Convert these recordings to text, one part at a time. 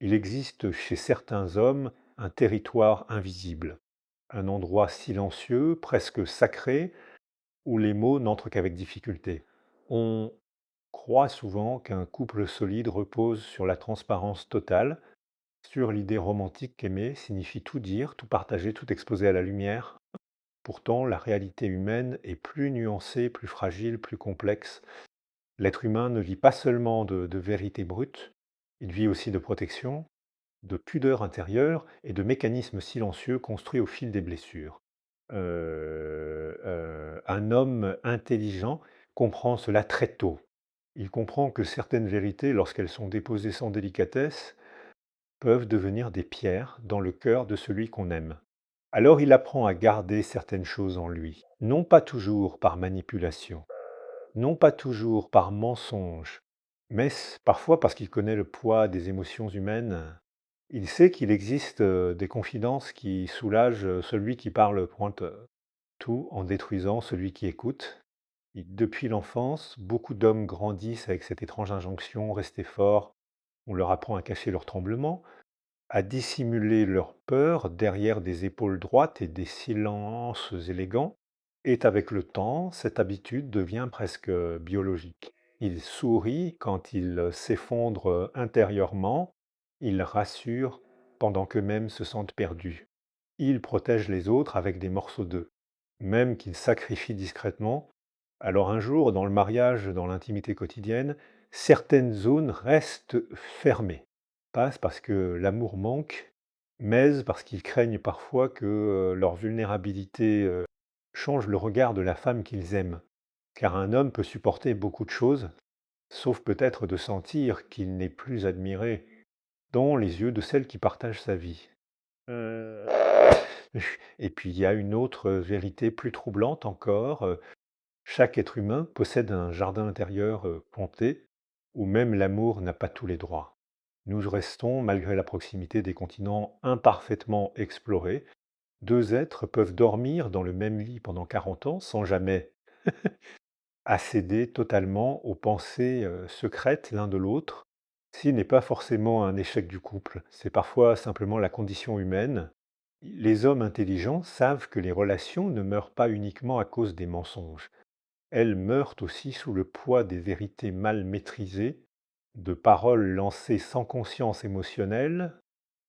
Il existe chez certains hommes un territoire invisible, un endroit silencieux, presque sacré, où les mots n'entrent qu'avec difficulté. On croit souvent qu'un couple solide repose sur la transparence totale, sur l'idée romantique qu'aimer signifie tout dire, tout partager, tout exposer à la lumière. Pourtant, la réalité humaine est plus nuancée, plus fragile, plus complexe. L'être humain ne vit pas seulement de vérité brute, il vit aussi de protection, de pudeur intérieure et de mécanismes silencieux construits au fil des blessures. Un homme intelligent comprend cela très tôt. Il comprend que certaines vérités, lorsqu'elles sont déposées sans délicatesse, peuvent devenir des pierres dans le cœur de celui qu'on aime. Alors il apprend à garder certaines choses en lui, non pas toujours par manipulation, non pas toujours par mensonge, mais parfois parce qu'il connaît le poids des émotions humaines. Il sait qu'il existe des confidences qui soulagent celui qui parle pointe tout en détruisant celui qui écoute. Et depuis l'enfance, beaucoup d'hommes grandissent avec cette étrange injonction, rester fort. On leur apprend à cacher leurs tremblements, à dissimuler leur peur derrière des épaules droites et des silences élégants. Et avec le temps, cette habitude devient presque biologique. Il sourit quand il s'effondre intérieurement, il rassure pendant qu'eux-mêmes se sentent perdus. Il protège les autres avec des morceaux d'eux, même qu'il sacrifie discrètement. Alors un jour, dans le mariage, dans l'intimité quotidienne, certaines zones restent fermées. Pas parce que l'amour manque, mais parce qu'ils craignent parfois que leur vulnérabilité change le regard de la femme qu'ils aiment. Car un homme peut supporter beaucoup de choses, sauf peut-être de sentir qu'il n'est plus admiré dans les yeux de celle qui partage sa vie. Heu, et puis il y a une autre vérité plus troublante encore, chaque être humain possède un jardin intérieur, planté, où même l'amour n'a pas tous les droits. Nous restons, malgré la proximité des continents imparfaitement explorés, 2 êtres peuvent dormir dans le même lit pendant 40 ans sans jamais accéder totalement aux pensées, secrètes l'un de l'autre. Ci n'est pas forcément un échec du couple, c'est parfois simplement la condition humaine. Les hommes intelligents savent que les relations ne meurent pas uniquement à cause des mensonges. Elles meurent aussi sous le poids des vérités mal maîtrisées, de paroles lancées sans conscience émotionnelle,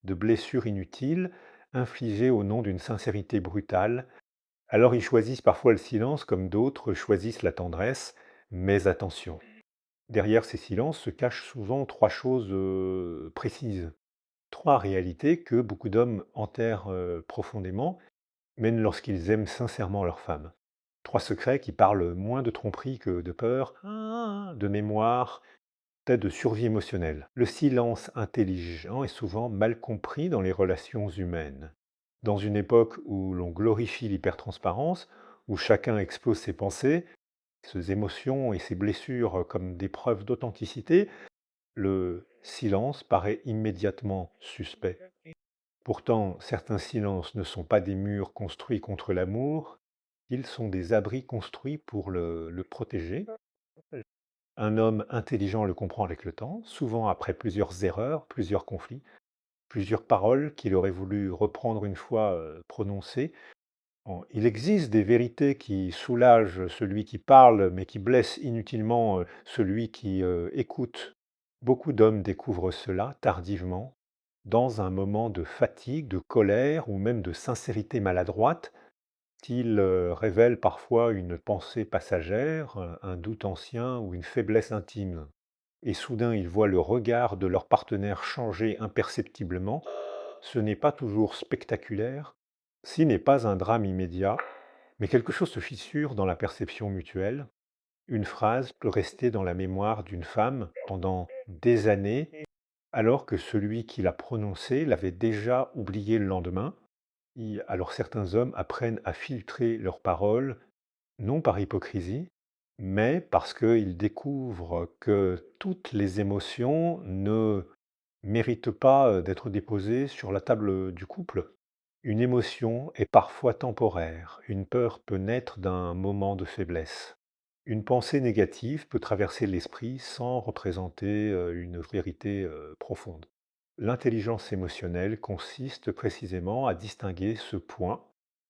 de blessures inutiles, infligées au nom d'une sincérité brutale. Alors ils choisissent parfois le silence comme d'autres choisissent la tendresse, mais attention, derrière ces silences se cachent souvent 3 choses précises. 3 réalités que beaucoup d'hommes enterrent profondément, même lorsqu'ils aiment sincèrement leur femme. 3 secrets qui parlent moins de tromperie que de peur, de mémoire, peut-être de survie émotionnelle. Le silence intelligent est souvent mal compris dans les relations humaines. Dans une époque où l'on glorifie l'hypertransparence, où chacun expose ses pensées, ses émotions et ses blessures comme des preuves d'authenticité, le silence paraît immédiatement suspect. Pourtant, certains silences ne sont pas des murs construits contre l'amour, ils sont des abris construits pour le protéger. Un homme intelligent le comprend avec le temps, souvent après plusieurs erreurs, plusieurs conflits, plusieurs paroles qu'il aurait voulu reprendre une fois prononcées. Il existe des vérités qui soulagent celui qui parle, mais qui blessent inutilement celui qui écoute. Beaucoup d'hommes découvrent cela tardivement, dans un moment de fatigue, de colère ou même de sincérité maladroite, qu'ils révèlent parfois une pensée passagère, un doute ancien ou une faiblesse intime. Et soudain, ils voient le regard de leur partenaire changer imperceptiblement. Ce n'est pas toujours spectaculaire, ce n'est pas un drame immédiat, mais quelque chose se fissure dans la perception mutuelle. Une phrase peut rester dans la mémoire d'une femme pendant des années, alors que celui qui l'a prononcée l'avait déjà oublié le lendemain. Alors certains hommes apprennent à filtrer leurs paroles, non par hypocrisie, mais parce qu'ils découvrent que toutes les émotions ne méritent pas d'être déposées sur la table du couple. Une émotion est parfois temporaire, une peur peut naître d'un moment de faiblesse. Une pensée négative peut traverser l'esprit sans représenter une vérité profonde. L'intelligence émotionnelle consiste précisément à distinguer ce point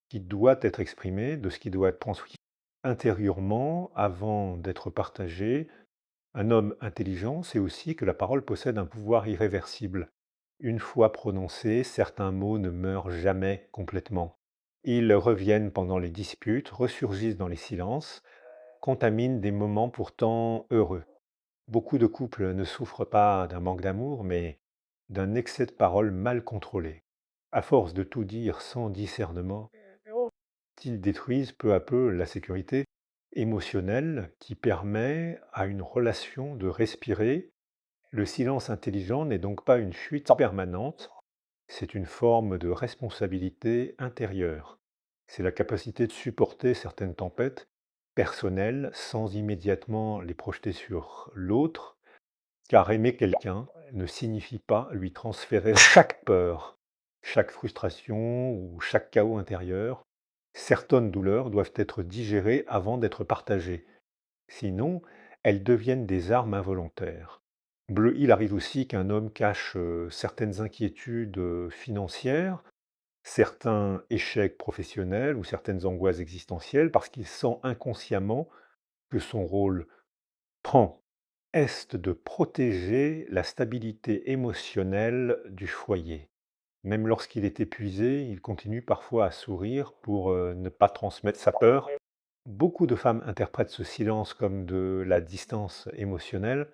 qui doit être exprimé de ce qui doit être transmis intérieurement avant d'être partagé. Un homme intelligent sait aussi que la parole possède un pouvoir irréversible. Une fois prononcés, certains mots ne meurent jamais complètement. Ils reviennent pendant les disputes, ressurgissent dans les silences, contaminent des moments pourtant heureux. Beaucoup de couples ne souffrent pas d'un manque d'amour, mais d'un excès de paroles mal contrôlé. À force de tout dire sans discernement, ils détruisent peu à peu la sécurité émotionnelle qui permet à une relation de respirer. Le silence intelligent n'est donc pas une fuite permanente, c'est une forme de responsabilité intérieure. C'est la capacité de supporter certaines tempêtes personnelles sans immédiatement les projeter sur l'autre, car aimer quelqu'un ne signifie pas lui transférer chaque peur, chaque frustration ou chaque chaos intérieur. Certaines douleurs doivent être digérées avant d'être partagées. Sinon, elles deviennent des armes involontaires. Il arrive aussi qu'un homme cache certaines inquiétudes financières, certains échecs professionnels ou certaines angoisses existentielles parce qu'il sent inconsciemment que son rôle prend est de protéger la stabilité émotionnelle du foyer. Même lorsqu'il est épuisé, il continue parfois à sourire pour ne pas transmettre sa peur. Beaucoup de femmes interprètent ce silence comme de la distance émotionnelle,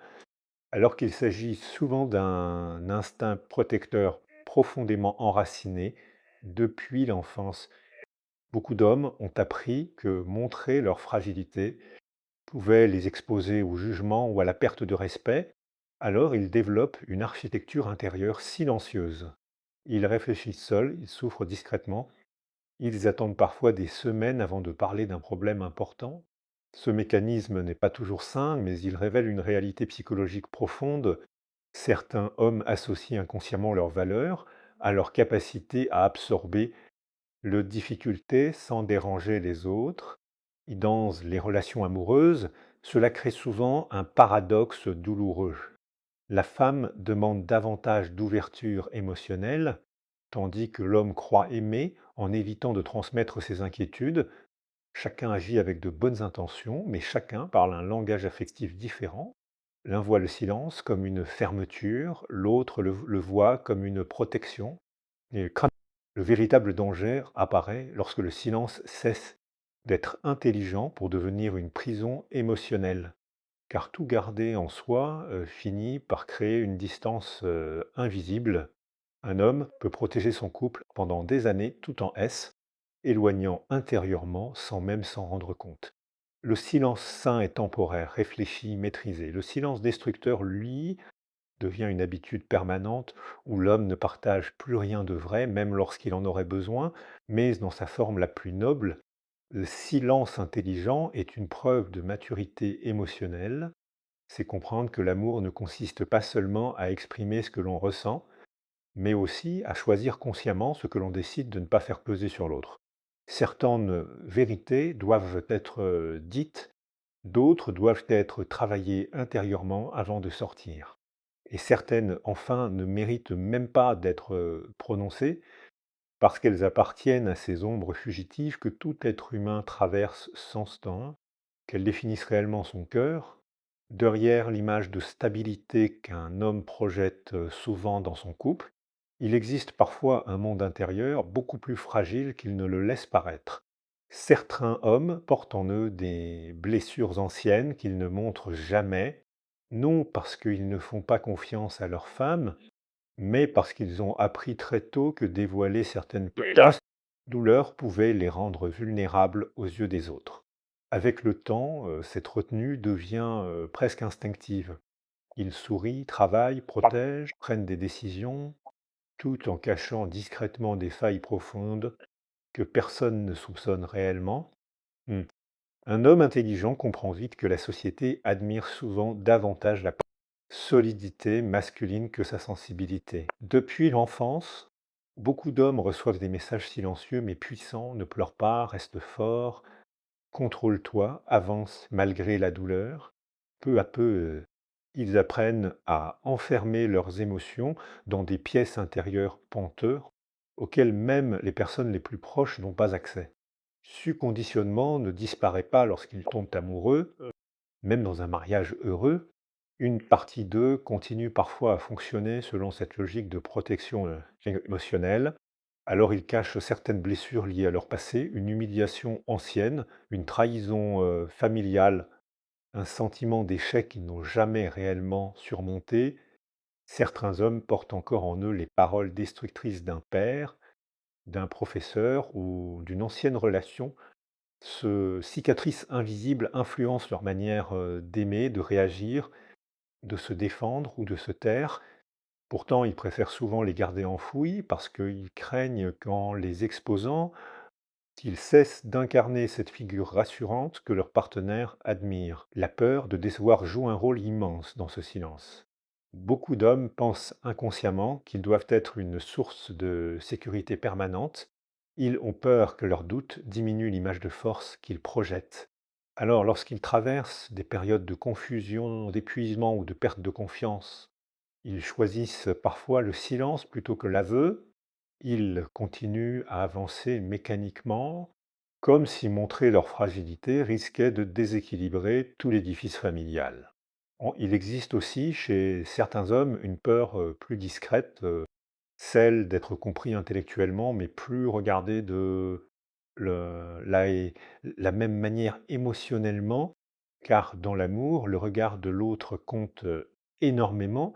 alors qu'il s'agit souvent d'un instinct protecteur profondément enraciné depuis l'enfance. Beaucoup d'hommes ont appris que montrer leur fragilité pouvait les exposer au jugement ou à la perte de respect, alors ils développent une architecture intérieure silencieuse. Ils réfléchissent seuls, ils souffrent discrètement, ils attendent parfois des semaines avant de parler d'un problème important. Ce mécanisme n'est pas toujours sain, mais il révèle une réalité psychologique profonde. Certains hommes associent inconsciemment leurs valeurs à leur capacité à absorber le difficulté sans déranger les autres. Et dans les relations amoureuses, cela crée souvent un paradoxe douloureux. La femme demande davantage d'ouverture émotionnelle, tandis que l'homme croit aimer en évitant de transmettre ses inquiétudes. Chacun agit avec de bonnes intentions, mais chacun parle un langage affectif différent. L'un voit le silence comme une fermeture, l'autre le voit comme une protection. Et le véritable danger apparaît lorsque le silence cesse d'être intelligent pour devenir une prison émotionnelle. Car tout garder en soi finit par créer une distance invisible. Un homme peut protéger son couple pendant des années tout en éloignant intérieurement sans même s'en rendre compte. Le silence sain est temporaire, réfléchi, maîtrisé. Le silence destructeur, lui, devient une habitude permanente où l'homme ne partage plus rien de vrai, même lorsqu'il en aurait besoin, mais dans sa forme la plus noble. Le silence intelligent est une preuve de maturité émotionnelle. C'est comprendre que l'amour ne consiste pas seulement à exprimer ce que l'on ressent, mais aussi à choisir consciemment ce que l'on décide de ne pas faire peser sur l'autre. Certaines vérités doivent être dites, d'autres doivent être travaillées intérieurement avant de sortir. Et certaines, enfin, ne méritent même pas d'être prononcées parce qu'elles appartiennent à ces ombres fugitives que tout être humain traverse sans temps, qu'elles définissent réellement son cœur. Derrière l'image de stabilité qu'un homme projette souvent dans son couple, il existe parfois un monde intérieur beaucoup plus fragile qu'il ne le laisse paraître. Certains hommes portent en eux des blessures anciennes qu'ils ne montrent jamais, non parce qu'ils ne font pas confiance à leur femme, mais parce qu'ils ont appris très tôt que dévoiler certaines douleurs pouvait les rendre vulnérables aux yeux des autres. Avec le temps, cette retenue devient presque instinctive. Ils sourient, travaillent, protègent, prennent des décisions, tout en cachant discrètement des failles profondes que personne ne soupçonne réellement. Hmm. Un homme intelligent comprend vite que la société admire souvent davantage la solidité masculine que sa sensibilité. Depuis l'enfance, beaucoup d'hommes reçoivent des messages silencieux mais puissants: ne pleure pas, reste fort, contrôle-toi, avance malgré la douleur. Peu à peu, Ils apprennent à enfermer leurs émotions dans des pièces intérieures penteuses auxquelles même les personnes les plus proches n'ont pas accès. Ce conditionnement ne disparaît pas lorsqu'ils tombent amoureux, même dans un mariage heureux. Une partie d'eux continue parfois à fonctionner selon cette logique de protection émotionnelle. Alors ils cachent certaines blessures liées à leur passé, une humiliation ancienne, une trahison familiale, un sentiment d'échec qu'ils n'ont jamais réellement surmonté. Certains hommes portent encore en eux les paroles destructrices d'un père, d'un professeur ou d'une ancienne relation. Ce cicatrices invisibles influencent leur manière d'aimer, de réagir, de se défendre ou de se taire. Pourtant, ils préfèrent souvent les garder enfouis parce qu'ils craignent qu'en les exposant, qu'ils cessent d'incarner cette figure rassurante que leur partenaire admire. La peur de décevoir joue un rôle immense dans ce silence. Beaucoup d'hommes pensent inconsciemment qu'ils doivent être une source de sécurité permanente. Ils ont peur que leurs doutes diminuent l'image de force qu'ils projettent. Alors, lorsqu'ils traversent des périodes de confusion, d'épuisement ou de perte de confiance, ils choisissent parfois le silence plutôt que l'aveu. Ils continuent à avancer mécaniquement, comme si montrer leur fragilité risquait de déséquilibrer tout l'édifice familial. Il existe aussi chez certains hommes une peur plus discrète, celle d'être compris intellectuellement, mais plus regardé de la, la même manière émotionnellement, car dans l'amour, le regard de l'autre compte énormément.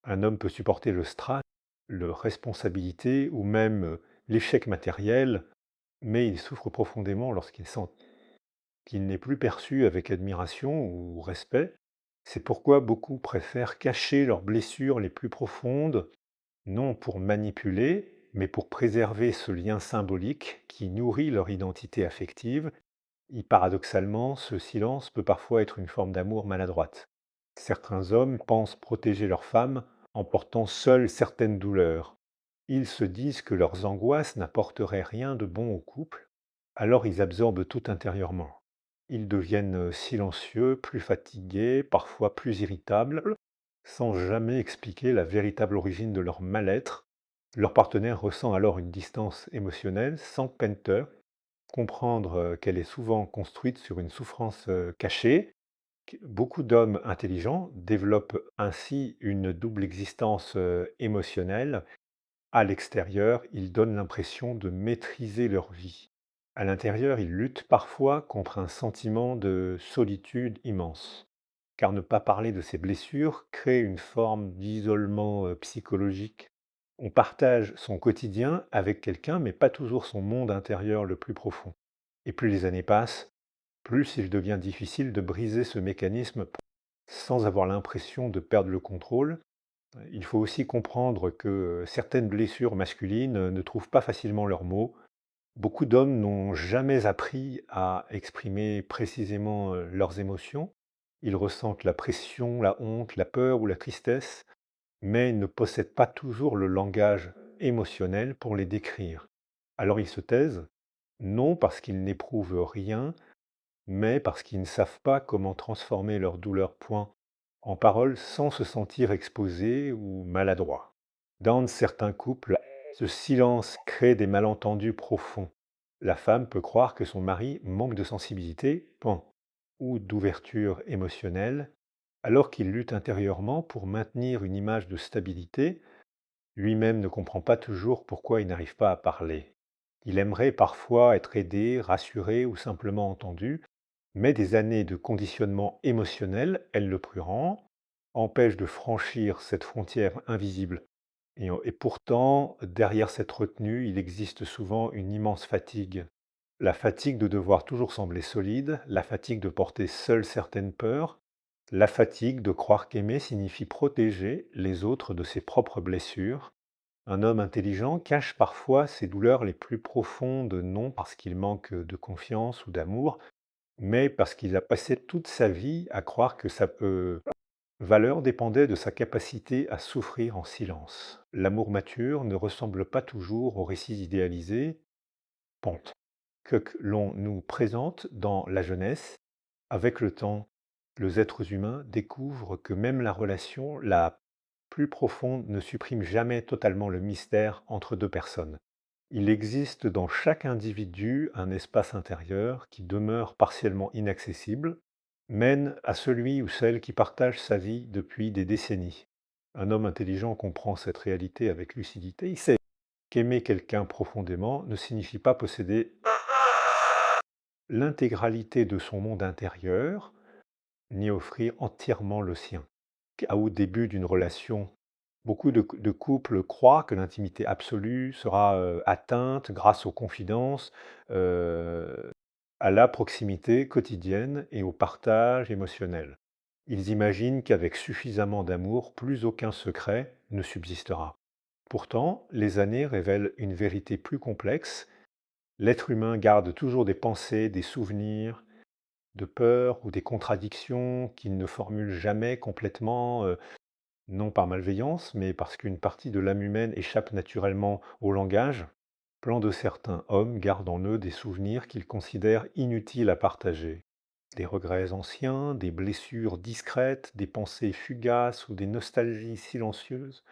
Un homme peut supporter le stress, la responsabilité ou même l'échec matériel, mais il souffre profondément lorsqu'il sent qu'il n'est plus perçu avec admiration ou respect. C'est pourquoi beaucoup préfèrent cacher leurs blessures les plus profondes, non pour manipuler, mais pour préserver ce lien symbolique qui nourrit leur identité affective. Et paradoxalement, ce silence peut parfois être une forme d'amour maladroite. Certains hommes pensent protéger leurs femmes en portant seuls certaines douleurs. Ils se disent que leurs angoisses n'apporteraient rien de bon au couple, alors ils absorbent tout intérieurement. Ils deviennent silencieux, plus fatigués, parfois plus irritables, sans jamais expliquer la véritable origine de leur mal-être. Leur partenaire ressent alors une distance émotionnelle sans peine comprendre qu'elle est souvent construite sur une souffrance cachée. Beaucoup d'hommes intelligents développent ainsi une double existence émotionnelle. À l'extérieur, ils donnent l'impression de maîtriser leur vie. À l'intérieur, ils luttent parfois contre un sentiment de solitude immense. Car ne pas parler de ses blessures crée une forme d'isolement psychologique. On partage son quotidien avec quelqu'un, mais pas toujours son monde intérieur le plus profond. Et plus les années passent, plus il devient difficile de briser ce mécanisme sans avoir l'impression de perdre le contrôle. Il faut aussi comprendre que certaines blessures masculines ne trouvent pas facilement leurs mots. Beaucoup d'hommes n'ont jamais appris à exprimer précisément leurs émotions. Ils ressentent la pression, la honte, la peur ou la tristesse, mais ils ne possèdent pas toujours le langage émotionnel pour les décrire. Alors ils se taisent, non parce qu'ils n'éprouvent rien, mais parce qu'ils ne savent pas comment transformer leur douleur point en paroles sans se sentir exposés ou maladroits. Dans certains couples, ce silence crée des malentendus profonds. La femme peut croire que son mari manque de sensibilité, point, ou d'ouverture émotionnelle, alors qu'il lutte intérieurement pour maintenir une image de stabilité. Lui-même ne comprend pas toujours pourquoi il n'arrive pas à parler. Il aimerait parfois être aidé, rassuré ou simplement entendu, mais des années de conditionnement émotionnel, elle le prend, empêchent de franchir cette frontière invisible. Et pourtant, derrière cette retenue, il existe souvent une immense fatigue. La fatigue de devoir toujours sembler solide, la fatigue de porter seule certaines peurs, la fatigue de croire qu'aimer signifie protéger les autres de ses propres blessures. Un homme intelligent cache parfois ses douleurs les plus profondes, non parce qu'il manque de confiance ou d'amour, mais parce qu'il a passé toute sa vie à croire que sa valeur dépendait de sa capacité à souffrir en silence. L'amour mature ne ressemble pas toujours aux récits idéalisés, ponte, que l'on nous présente dans la jeunesse. Avec le temps, les êtres humains découvrent que même la relation la plus profonde ne supprime jamais totalement le mystère entre deux personnes. Il existe dans chaque individu un espace intérieur qui demeure partiellement inaccessible, mène à celui ou celle qui partage sa vie depuis des décennies. Un homme intelligent comprend cette réalité avec lucidité. Il sait qu'aimer quelqu'un profondément ne signifie pas posséder l'intégralité de son monde intérieur, ni offrir entièrement le sien. Au début d'une relation, beaucoup de couples croient que l'intimité absolue sera atteinte grâce aux confidences, euh, à la proximité quotidienne et au partage émotionnel. Ils imaginent qu'avec suffisamment d'amour, plus aucun secret ne subsistera. Pourtant, les années révèlent une vérité plus complexe. L'être humain garde toujours des pensées, des souvenirs, de peurs ou des contradictions qu'il ne formule jamais complètement, non par malveillance, mais parce qu'une partie de l'âme humaine échappe naturellement au langage. Plan de certains hommes gardent en eux des souvenirs qu'ils considèrent inutiles à partager. Des regrets anciens, des blessures discrètes, des pensées fugaces ou des nostalgies silencieuses.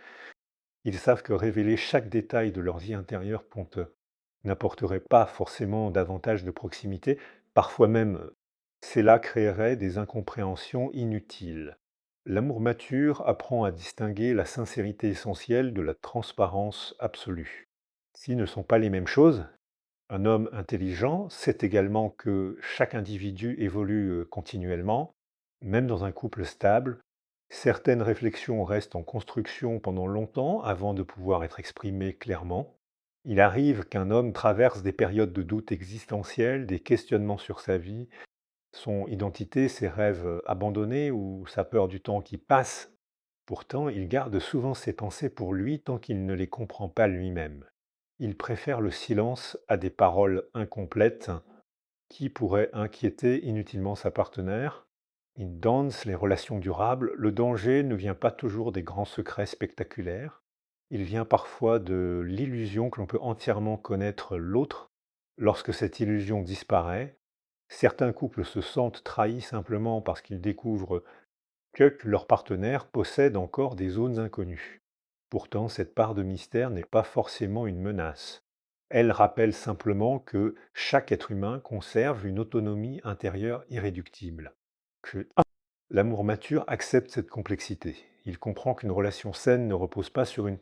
Ils savent que révéler chaque détail de leur vie intérieure n'apporterait pas forcément davantage de proximité, parfois même cela créerait des incompréhensions inutiles. L'amour mature apprend à distinguer la sincérité essentielle de la transparence absolue. S'ils ne sont pas les mêmes choses, un homme intelligent sait également que chaque individu évolue continuellement, même dans un couple stable. Certaines réflexions restent en construction pendant longtemps avant de pouvoir être exprimées clairement. Il arrive qu'un homme traverse des périodes de doute existentiel, des questionnements sur sa vie, son identité, ses rêves abandonnés ou sa peur du temps qui passe. Pourtant, il garde souvent ses pensées pour lui tant qu'il ne les comprend pas lui-même. Il préfère le silence à des paroles incomplètes qui pourraient inquiéter inutilement sa partenaire. Il danse les relations durables. Le danger ne vient pas toujours des grands secrets spectaculaires. Il vient parfois de l'illusion que l'on peut entièrement connaître l'autre. Lorsque cette illusion disparaît, certains couples se sentent trahis simplement parce qu'ils découvrent que leur partenaire possède encore des zones inconnues. Pourtant, cette part de mystère n'est pas forcément une menace. Elle rappelle simplement que chaque être humain conserve une autonomie intérieure irréductible. Que l'amour mature accepte cette complexité. Il comprend qu'une relation saine ne repose pas sur une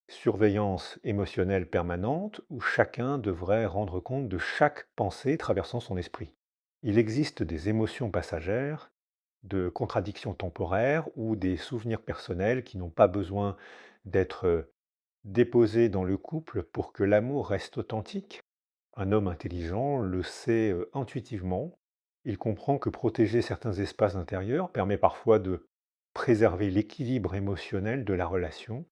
surveillance émotionnelle permanente où chacun devrait rendre compte de chaque pensée traversant son esprit. Il existe des émotions passagères, de contradictions temporaires ou des souvenirs personnels qui n'ont pas besoin d'être déposés dans le couple pour que l'amour reste authentique. Un homme intelligent le sait intuitivement. Il comprend que protéger certains espaces intérieurs permet parfois de préserver l'équilibre émotionnel de la relation,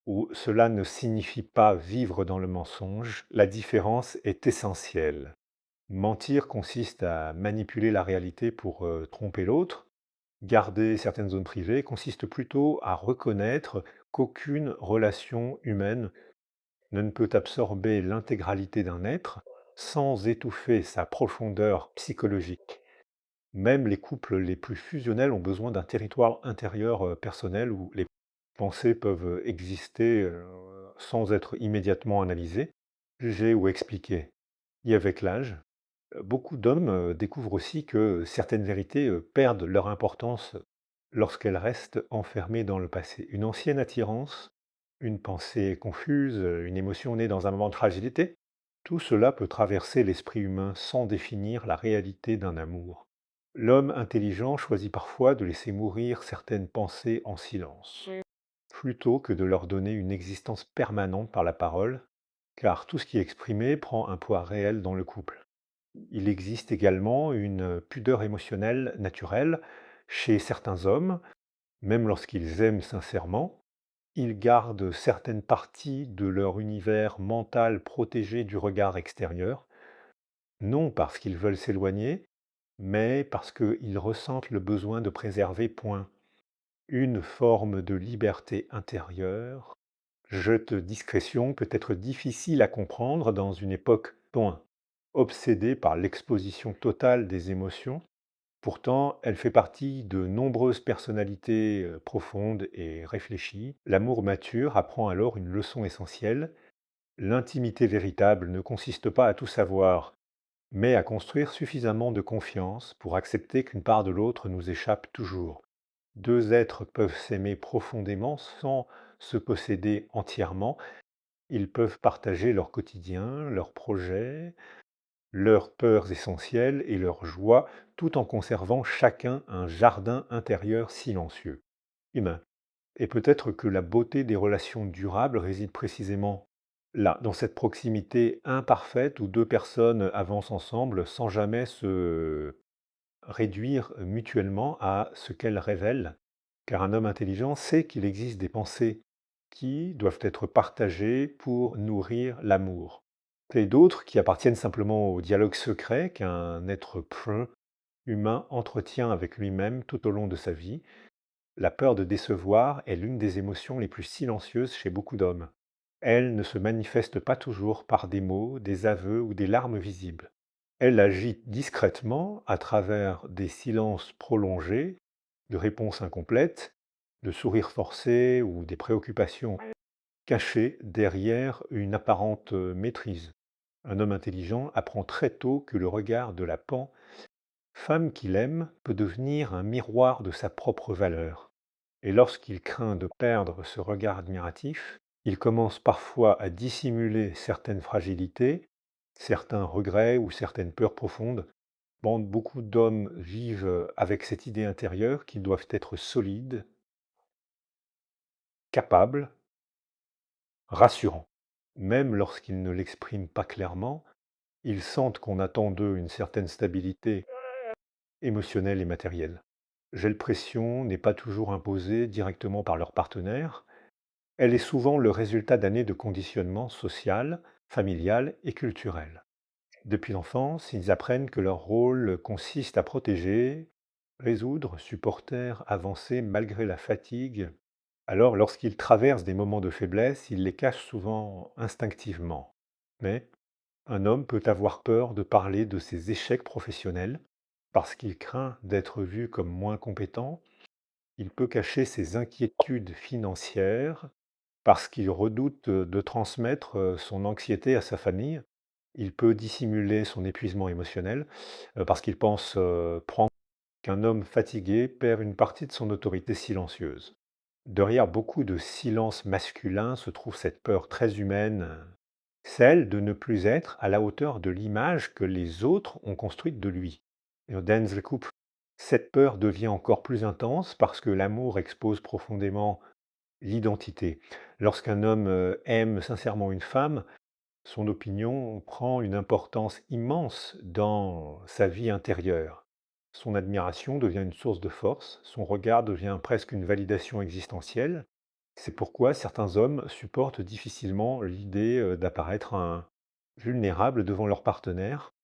où cela ne signifie pas vivre dans le mensonge. La différence est essentielle. Mentir consiste à manipuler la réalité pour tromper l'autre. Garder certaines zones privées consiste plutôt à reconnaître qu'aucune relation humaine ne peut absorber l'intégralité d'un être sans étouffer sa profondeur psychologique. Même les couples les plus fusionnels ont besoin d'un territoire intérieur personnel où les pensées peuvent exister sans être immédiatement analysées, jugées ou expliquées. Et avec l'âge, beaucoup d'hommes découvrent aussi que certaines vérités perdent leur importance lorsqu'elles restent enfermées dans le passé. Une ancienne attirance, une pensée confuse, une émotion née dans un moment de fragilité, tout cela peut traverser l'esprit humain sans définir la réalité d'un amour. L'homme intelligent choisit parfois de laisser mourir certaines pensées en silence, plutôt que de leur donner une existence permanente par la parole, car tout ce qui est exprimé prend un poids réel dans le couple. Il existe également une pudeur émotionnelle naturelle chez certains hommes, même lorsqu'ils aiment sincèrement. Ils gardent certaines parties de leur univers mental protégées du regard extérieur, non parce qu'ils veulent s'éloigner, mais parce qu'ils ressentent le besoin de préserver point. Une forme de liberté intérieure. Jeu de discrétion peut être difficile à comprendre dans une époque point, obsédée par l'exposition totale des émotions. Pourtant, elle fait partie de nombreuses personnalités profondes et réfléchies. L'amour mature apprend alors une leçon essentielle. L'intimité véritable ne consiste pas à tout savoir, mais à construire suffisamment de confiance pour accepter qu'une part de l'autre nous échappe toujours. Deux êtres peuvent s'aimer profondément sans se posséder entièrement. Ils peuvent partager leur quotidien, leurs projets, leurs peurs essentielles et leurs joies, tout en conservant chacun un jardin intérieur silencieux, humain. Et peut-être que la beauté des relations durables réside précisément là, dans cette proximité imparfaite où deux personnes avancent ensemble sans jamais se réduire mutuellement à ce qu'elles révèlent. Car un homme intelligent sait qu'il existe des pensées qui doivent être partagées pour nourrir l'amour. Et d'autres qui appartiennent simplement au dialogue secret qu'un être humain entretient avec lui-même tout au long de sa vie. La peur de décevoir est l'une des émotions les plus silencieuses chez beaucoup d'hommes. Elle ne se manifeste pas toujours par des mots, des aveux ou des larmes visibles. Elle agit discrètement à travers des silences prolongés, de réponses incomplètes, de sourires forcés ou des préoccupations cachées derrière une apparente maîtrise. Un homme intelligent apprend très tôt que le regard de la femme qu'il aime peut devenir un miroir de sa propre valeur. Et lorsqu'il craint de perdre ce regard admiratif, il commence parfois à dissimuler certaines fragilités, certains regrets ou certaines peurs profondes. Bon, beaucoup d'hommes vivent avec cette idée intérieure qu'ils doivent être solides, capables, rassurants. Même lorsqu'ils ne l'expriment pas clairement, ils sentent qu'on attend d'eux une certaine stabilité émotionnelle et matérielle. Gel pression n'est pas toujours imposée directement par leur partenaire. Elle est souvent le résultat d'années de conditionnement social, familial et culturel. Depuis l'enfance, ils apprennent que leur rôle consiste à protéger, résoudre, supporter, avancer malgré la fatigue. Alors, lorsqu'ils traversent des moments de faiblesse, ils les cachent souvent instinctivement. Mais un homme peut avoir peur de parler de ses échecs professionnels parce qu'il craint d'être vu comme moins compétent. Il peut cacher ses inquiétudes financières parce qu'il redoute de transmettre son anxiété à sa famille. Il peut dissimuler son épuisement émotionnel parce qu'il pense prendre qu'un homme fatigué perd une partie de son autorité silencieuse. Derrière beaucoup de silence masculin se trouve cette peur très humaine, celle de ne plus être à la hauteur de l'image que les autres ont construite de lui. Et dans le couple, cette peur devient encore plus intense parce que l'amour expose profondément l'identité. Lorsqu'un homme aime sincèrement une femme, son opinion prend une importance immense dans sa vie intérieure. Son admiration devient une source de force, son regard devient presque une validation existentielle. C'est pourquoi certains hommes supportent difficilement l'idée d'apparaître vulnérable devant leur partenaire.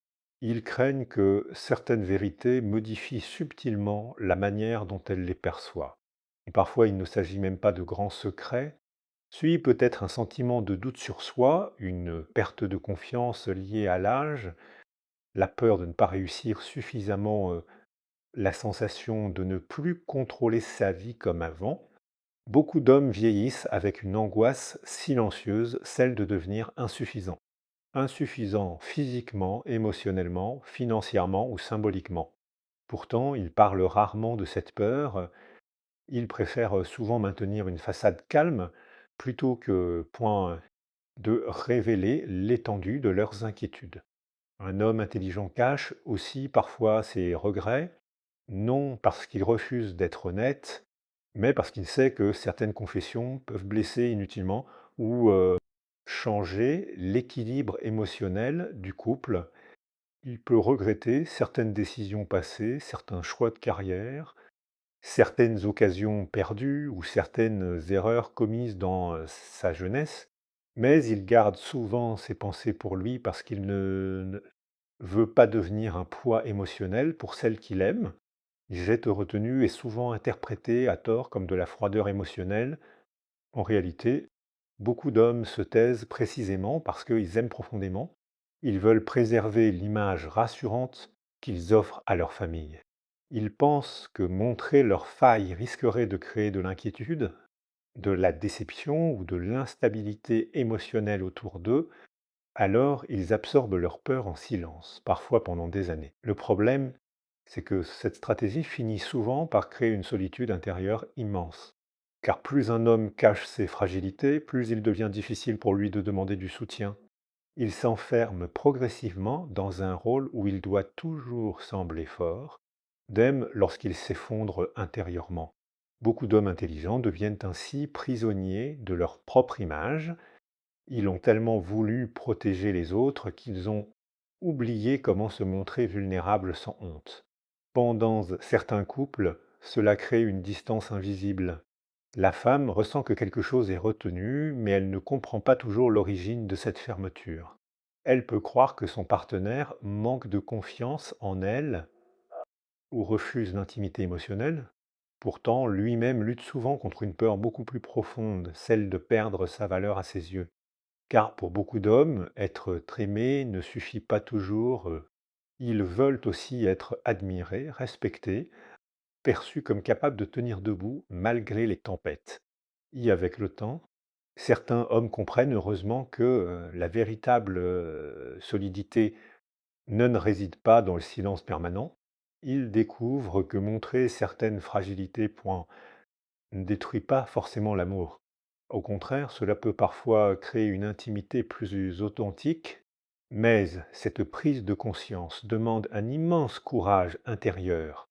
Ils craignent que certaines vérités modifient subtilement la manière dont elle les perçoit. Et parfois, il ne s'agit même pas de grands secrets. Suit peut-être un sentiment de doute sur soi, une perte de confiance liée à l'âge, la peur de ne pas réussir suffisamment, la sensation de ne plus contrôler sa vie comme avant. Beaucoup d'hommes vieillissent avec une angoisse silencieuse, celle de devenir insuffisant. Insuffisant physiquement, émotionnellement, financièrement ou symboliquement. Pourtant, ils parlent rarement de cette peur, ils préfèrent souvent maintenir une façade calme plutôt que point de révéler l'étendue de leurs inquiétudes. Un homme intelligent cache aussi parfois ses regrets, non parce qu'il refuse d'être honnête, mais parce qu'il sait que certaines confessions peuvent blesser inutilement ou changer l'équilibre émotionnel du couple. Il peut regretter certaines décisions passées, certains choix de carrière, certaines occasions perdues ou certaines erreurs commises dans sa jeunesse, mais il garde souvent ses pensées pour lui parce qu'il ne veut pas devenir un poids émotionnel pour celle qu'il aime. Geste retenu est souvent interprété à tort comme de la froideur émotionnelle. En réalité, beaucoup d'hommes se taisent précisément parce qu'ils aiment profondément. Ils veulent préserver l'image rassurante qu'ils offrent à leur famille. Ils pensent que montrer leurs failles risquerait de créer de l'inquiétude, de la déception ou de l'instabilité émotionnelle autour d'eux, alors ils absorbent leur peur en silence, parfois pendant des années. Le problème, c'est que cette stratégie finit souvent par créer une solitude intérieure immense. Car plus un homme cache ses fragilités, plus il devient difficile pour lui de demander du soutien. Il s'enferme progressivement dans un rôle où il doit toujours sembler fort, même lorsqu'il s'effondre intérieurement. Beaucoup d'hommes intelligents deviennent ainsi prisonniers de leur propre image. Ils ont tellement voulu protéger les autres qu'ils ont oublié comment se montrer vulnérables sans honte. Pendant certains couples, cela crée une distance invisible. La femme ressent que quelque chose est retenu, mais elle ne comprend pas toujours l'origine de cette fermeture. Elle peut croire que son partenaire manque de confiance en elle ou refuse l'intimité émotionnelle. Pourtant, lui-même lutte souvent contre une peur beaucoup plus profonde, celle de perdre sa valeur à ses yeux. Car pour beaucoup d'hommes, être aimé ne suffit pas toujours. Ils veulent aussi être admirés, respectés, perçus comme capables de tenir debout malgré les tempêtes. Et avec le temps, certains hommes comprennent heureusement que la véritable solidité ne réside pas dans le silence permanent. Ils découvrent que montrer certaines fragilités ne détruit pas forcément l'amour. Au contraire, cela peut parfois créer une intimité plus authentique, mais cette prise de conscience demande un immense courage intérieur,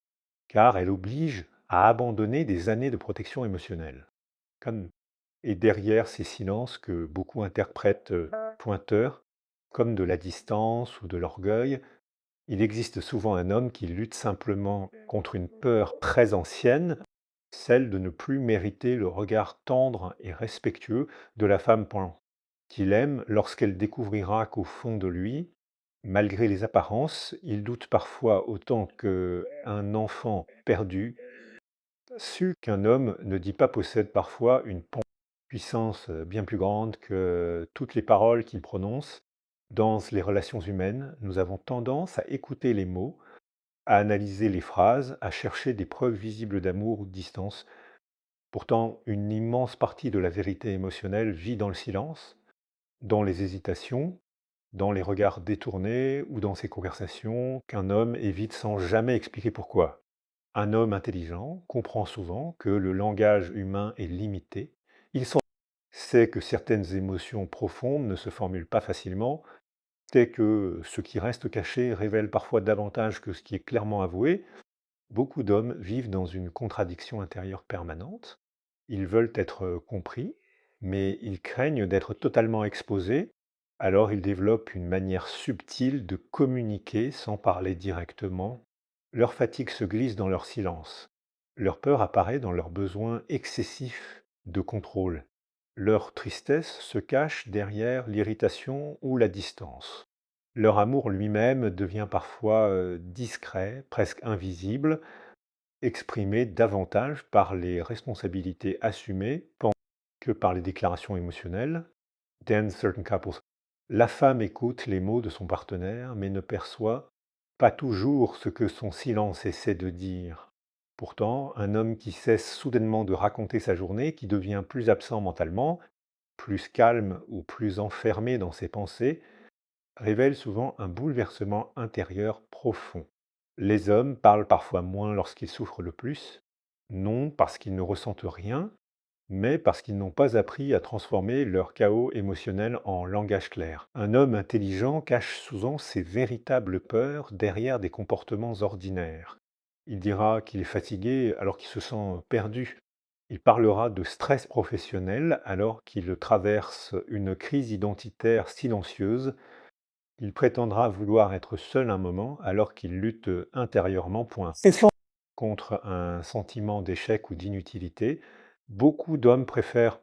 car elle oblige à abandonner des années de protection émotionnelle. Comme- Et derrière ces silences que beaucoup interprètent pointeurs, comme de la distance ou de l'orgueil, il existe souvent un homme qui lutte simplement contre une peur très ancienne, celle de ne plus mériter le regard tendre et respectueux de la femme qu'il aime lorsqu'elle découvrira qu'au fond de lui, malgré les apparences, il doute parfois autant qu'un enfant perdu, su qu'un homme ne dit pas possède parfois une puissance bien plus grande que toutes les paroles qu'il prononce. Dans les relations humaines, nous avons tendance à écouter les mots, à analyser les phrases, à chercher des preuves visibles d'amour ou de distance. Pourtant, une immense partie de la vérité émotionnelle vit dans le silence, dans les hésitations, dans les regards détournés ou dans ces conversations qu'un homme évite sans jamais expliquer pourquoi. Un homme intelligent comprend souvent que le langage humain est limité. Sait que certaines émotions profondes ne se formulent pas facilement, sait que ce qui reste caché révèle parfois davantage que ce qui est clairement avoué. Beaucoup d'hommes vivent dans une contradiction intérieure permanente. Ils veulent être compris, mais ils craignent d'être totalement exposés. Alors ils développent une manière subtile de communiquer sans parler directement. Leur fatigue se glisse dans leur silence. Leur peur apparaît dans leur besoin excessif de contrôle. Leur tristesse se cache derrière l'irritation ou la distance. Leur amour lui-même devient parfois discret, presque invisible, exprimé davantage par les responsabilités assumées que par les déclarations émotionnelles. Then certain couples. La femme écoute les mots de son partenaire, mais ne perçoit pas toujours ce que son silence essaie de dire. Pourtant, un homme qui cesse soudainement de raconter sa journée, qui devient plus absent mentalement, plus calme ou plus enfermé dans ses pensées, révèle souvent un bouleversement intérieur profond. Les hommes parlent parfois moins lorsqu'ils souffrent le plus, non parce qu'ils ne ressentent rien, mais parce qu'ils n'ont pas appris à transformer leur chaos émotionnel en langage clair. Un homme intelligent cache souvent ses véritables peurs derrière des comportements ordinaires. Il dira qu'il est fatigué alors qu'il se sent perdu. Il parlera de stress professionnel alors qu'il traverse une crise identitaire silencieuse. Il prétendra vouloir être seul un moment alors qu'il lutte intérieurement contre un sentiment d'échec ou d'inutilité. Beaucoup d'hommes préfèrent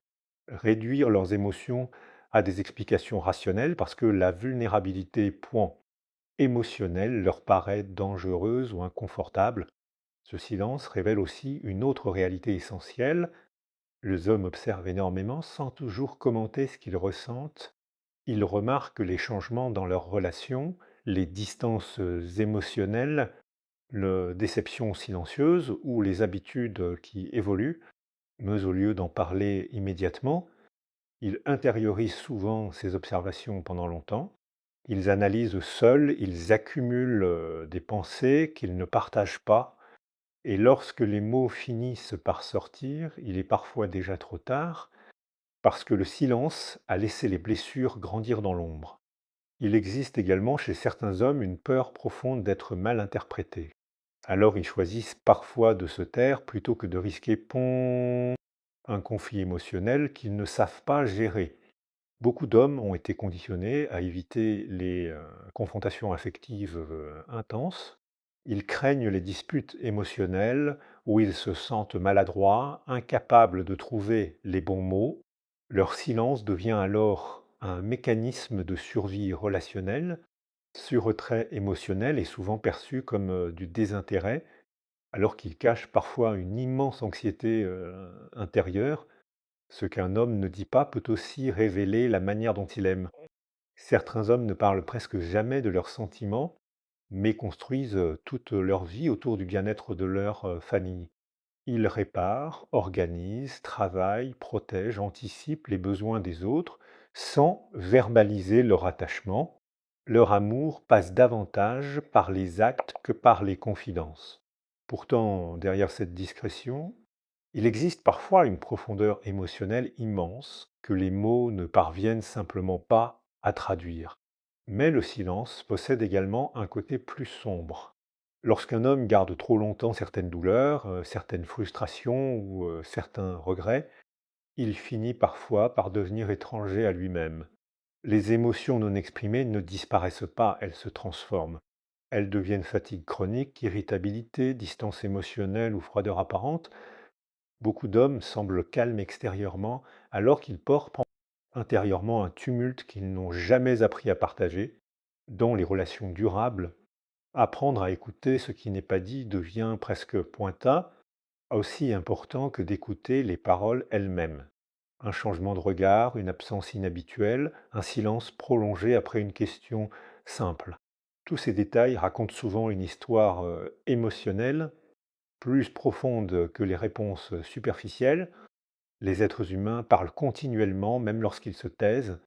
réduire leurs émotions à des explications rationnelles parce que la vulnérabilité émotionnelle leur paraît dangereuse ou inconfortable. Ce silence révèle aussi une autre réalité essentielle. Les hommes observent énormément sans toujours commenter ce qu'ils ressentent. Ils remarquent les changements dans leurs relations, les distances émotionnelles, déception silencieuse ou les habitudes qui évoluent, mais au lieu d'en parler immédiatement, ils intériorisent souvent ces observations pendant longtemps. Ils analysent seuls, ils accumulent des pensées qu'ils ne partagent pas. Et lorsque les mots finissent par sortir, il est parfois déjà trop tard, parce que le silence a laissé les blessures grandir dans l'ombre. Il existe également chez certains hommes une peur profonde d'être mal interprétés. Alors ils choisissent parfois de se taire plutôt que de risquer un conflit émotionnel qu'ils ne savent pas gérer. Beaucoup d'hommes ont été conditionnés à éviter les confrontations affectives intenses. Ils craignent les disputes émotionnelles où ils se sentent maladroits, incapables de trouver les bons mots. Leur silence devient alors un mécanisme de survie relationnelle. Ce retrait émotionnel est souvent perçu comme du désintérêt, alors qu'il cache parfois une immense anxiété intérieure. Ce qu'un homme ne dit pas peut aussi révéler la manière dont il aime. Certains hommes ne parlent presque jamais de leurs sentiments, mais construisent toute leur vie autour du bien-être de leur famille. Ils réparent, organisent, travaillent, protègent, anticipent les besoins des autres sans verbaliser leur attachement. Leur amour passe davantage par les actes que par les confidences. Pourtant, derrière cette discrétion, il existe parfois une profondeur émotionnelle immense que les mots ne parviennent simplement pas à traduire. Mais le silence possède également un côté plus sombre. Lorsqu'un homme garde trop longtemps certaines douleurs, certaines frustrations ou certains regrets, il finit parfois par devenir étranger à lui-même. Les émotions non exprimées ne disparaissent pas, elles se transforment. Elles deviennent fatigue chronique, irritabilité, distance émotionnelle ou froideur apparente. Beaucoup d'hommes semblent calmes extérieurement alors qu'ils portent intérieurement un tumulte qu'ils n'ont jamais appris à partager. Dans les relations durables, apprendre à écouter ce qui n'est pas dit devient presque pointa, aussi important que d'écouter les paroles elles-mêmes. Un changement de regard, une absence inhabituelle, un silence prolongé après une question simple. Tous ces détails racontent souvent une histoire émotionnelle plus profonde que les réponses superficielles. Les êtres humains parlent continuellement, même lorsqu'ils se taisent,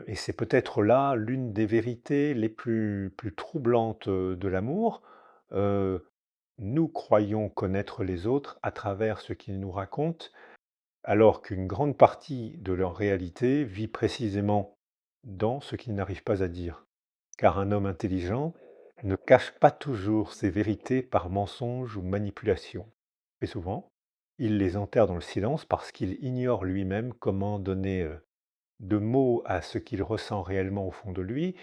et c'est peut-être là l'une des vérités les plus troublantes de l'amour. Heu, Nous croyons connaître les autres à travers ce qu'ils nous racontent, alors qu'une grande partie de leur réalité vit précisément dans ce qu'ils n'arrivent pas à dire. Car un homme intelligent ne cache pas toujours ses vérités par mensonge ou manipulation. Et souvent, il les enterre dans le silence parce qu'il ignore lui-même comment donner de mots à ce qu'il ressent réellement au fond de lui.